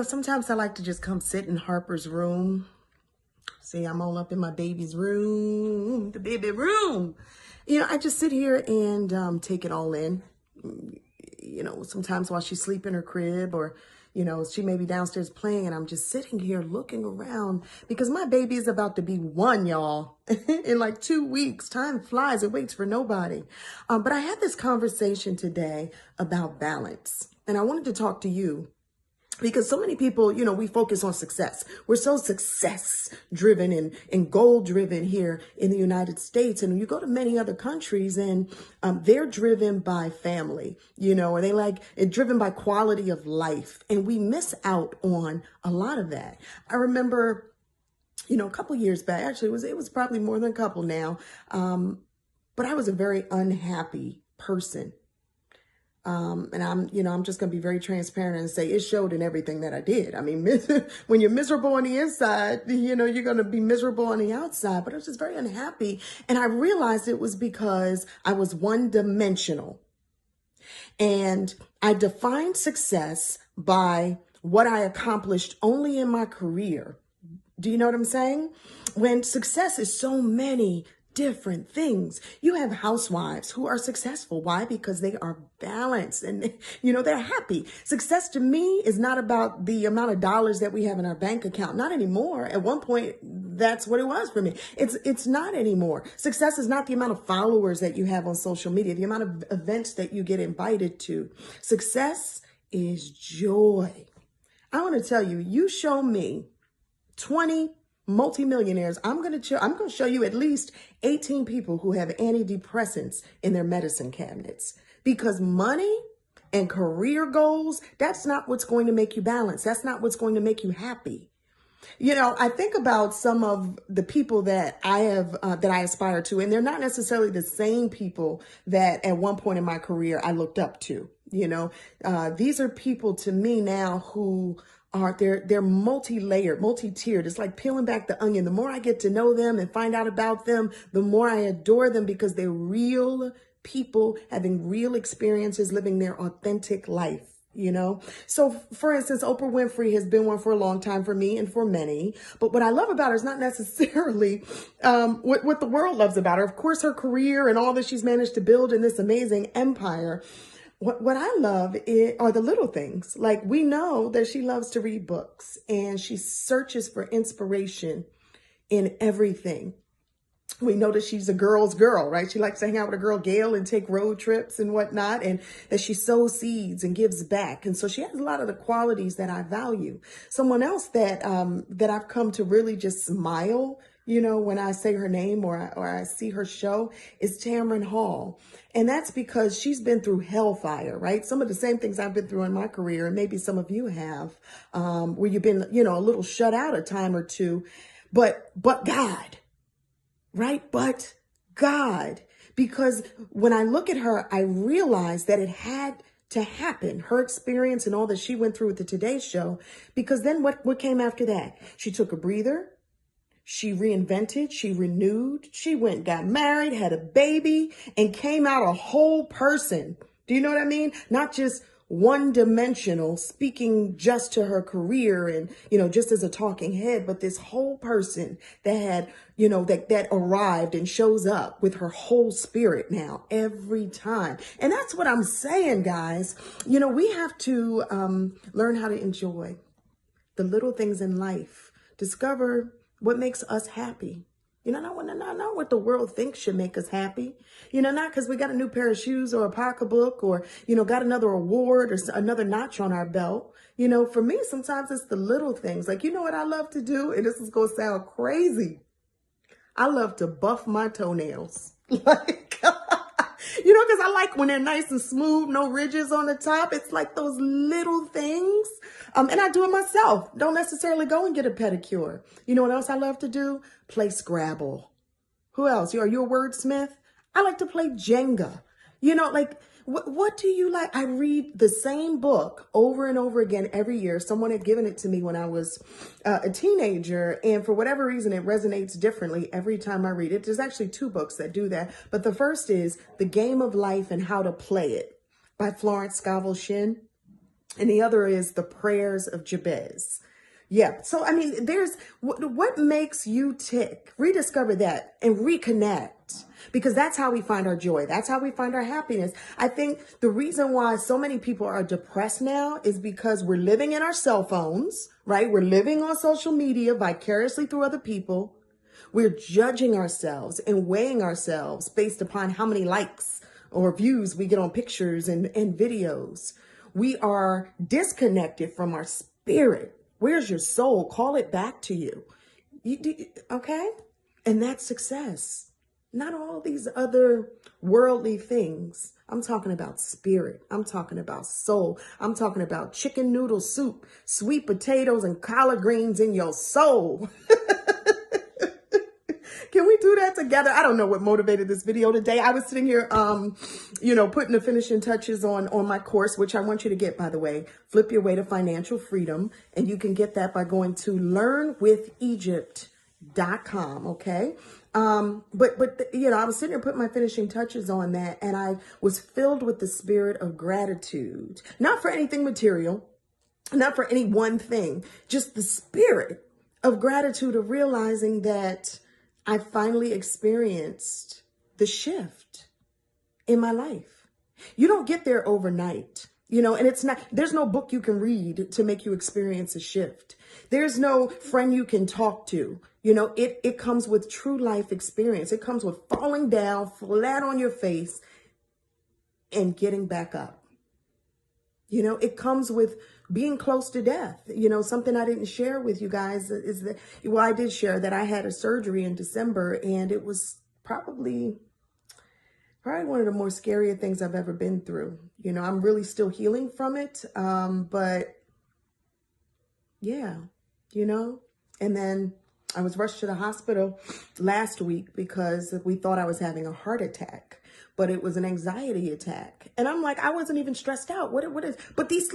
Sometimes I like to just come sit in Harper's room. See, I'm all up in my baby's room, the baby room. I just sit here and take it all in. Sometimes while she's asleep in her crib or, she may be downstairs playing and I'm just sitting here looking around because my baby is about to be one, y'all, in like 2 weeks. Time flies. It waits for nobody. But I had this conversation today about balance and I wanted to talk to you. Because so many people, we focus on success. We're so success driven and goal driven here in the United States. And you go to many other countries and they're driven by family, or they driven by quality of life. And we miss out on a lot of that. I remember, a couple years back, actually it was probably more than a couple now. But I was a very unhappy person. And I'm just going to be very transparent and say it showed in everything that I did. I mean, when you're miserable on the inside, you're going to be miserable on the outside, but I was just very unhappy. And I realized it was because I was one dimensional and I defined success by what I accomplished only in my career. Do you know what I'm saying? When success is so many different things. You have housewives who are successful. Why? Because they are balanced and, they're happy. Success to me is not about the amount of dollars that we have in our bank account. Not anymore. At one point, that's what it was for me. It's not anymore. Success is not the amount of followers that you have on social media, the amount of events that you get invited to. Success is joy. I want to tell you, you show me 20 multimillionaires, I'm going to show you at least 18 people who have antidepressants in their medicine cabinets, because money and career goals, that's not what's going to make you balanced. That's not what's going to make you happy. I think about some of the people that I aspire to, and they're not necessarily the same people that at one point in my career I looked up to. These are people to me now who they're multi-layered, multi-tiered. It's like peeling back the onion. The more I get to know them and find out about them, the more I adore them because they're real people having real experiences, living their authentic life. So for instance, Oprah Winfrey has been one for a long time for me and for many. But what I love about her is not necessarily what the world loves about her. Of course, her career and all that she's managed to build in this amazing empire. What I love are the little things. Like, we know that she loves to read books and she searches for inspiration in everything. We know that she's a girl's girl, right? She likes to hang out with her girl Gail and take road trips and whatnot, and that she sows seeds and gives back. And so she has a lot of the qualities that I value. Someone else that I've come to really just smile, when I say her name or I see her show, is Tamron Hall. And that's because she's been through hellfire, right? Some of the same things I've been through in my career, and maybe some of you have, where you've been, a little shut out a time or two, but God. Right? But God, because when I look at her, I realize that it had to happen, her experience and all that she went through with the Today Show, because then what came after that? She took a breather. She reinvented, she renewed, she went, got married, had a baby, and came out a whole person. Do you know what I mean? Not just one dimensional, speaking just to her career and, just as a talking head, but this whole person that had, that arrived and shows up with her whole spirit now every time. And that's what I'm saying, guys. We have to learn how to enjoy the little things in life, discover what makes us happy. Not what the world thinks should make us happy. Not because we got a new pair of shoes or a pocketbook or, got another award or another notch on our belt. For me, sometimes it's the little things. Like, what I love to do? And this is going to sound crazy. I love to buff my toenails. Because I like when they're nice and smooth, no ridges on the top. It's like those little things. And I do it myself. Don't necessarily go and get a pedicure. You know what else I love to do? Play Scrabble. Who else? Are you a wordsmith? I like to play Jenga. What do you like? I read the same book over and over again every year. Someone had given it to me when I was a teenager, and for whatever reason, it resonates differently every time I read it. There's actually 2 books that do that, but the first is The Game of Life and How to Play It by Florence Scovel Shinn. and the other is the prayers of Jabez. Yeah. So, I mean, there's what makes you tick. Rediscover that and reconnect, because that's how we find our joy. That's how we find our happiness. I think the reason why so many people are depressed now is because we're living in our cell phones, right? We're living on social media vicariously through other people. We're judging ourselves and weighing ourselves based upon how many likes or views we get on pictures and videos. We are disconnected from our spirit. Where's your soul? Call it back to you. Okay? And that's success. Not all these other worldly things. I'm talking about spirit. I'm talking about soul. I'm talking about chicken noodle soup, sweet potatoes, and collard greens in your soul. Can we do that together? I don't know what motivated this video today. I was sitting here, putting the finishing touches on my course, which I want you to get, by the way, Flip Your Way to Financial Freedom. And you can get that by going to learnwithegypt.com. Okay. I was sitting here putting my finishing touches on that, and I was filled with the spirit of gratitude, not for anything material, not for any one thing, just the spirit of gratitude, of realizing that I finally experienced the shift in my life. You don't get there overnight, and there's no book you can read to make you experience a shift. There's no friend you can talk to. It comes with true life experience. It comes with falling down flat on your face and getting back up. It comes with being close to death. Something I didn't share with you guys is that, I did share that I had a surgery in December, and it was probably one of the more scarier things I've ever been through. I'm really still healing from it. But yeah, and then I was rushed to the hospital last week because we thought I was having a heart attack, but it was an anxiety attack. And I'm like, I wasn't even stressed out. What is, but these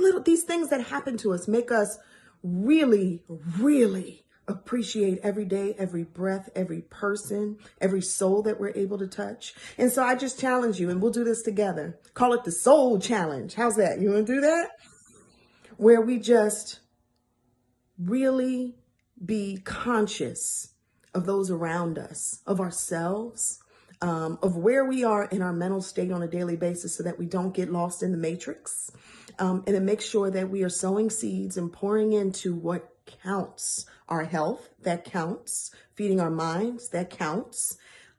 things that happen to us make us really, really appreciate every day, every breath, every person, every soul that we're able to touch. And so I just challenge you, and we'll do this together. Call it the soul challenge. How's that? You want to do that? Where we just really be conscious of those around us, of ourselves, of where we are in our mental state on a daily basis, so that we don't get lost in the matrix, and then make sure that we are sowing seeds and pouring into what counts. Our health, that counts. Feeding our minds, that counts.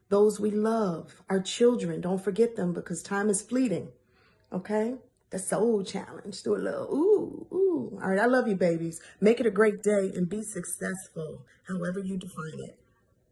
Those we love, our children, don't forget them, because time is fleeting. Okay? The soul challenge. Do a little, ooh, ooh. All right, I love you, babies. Make it a great day and be successful, however you define it.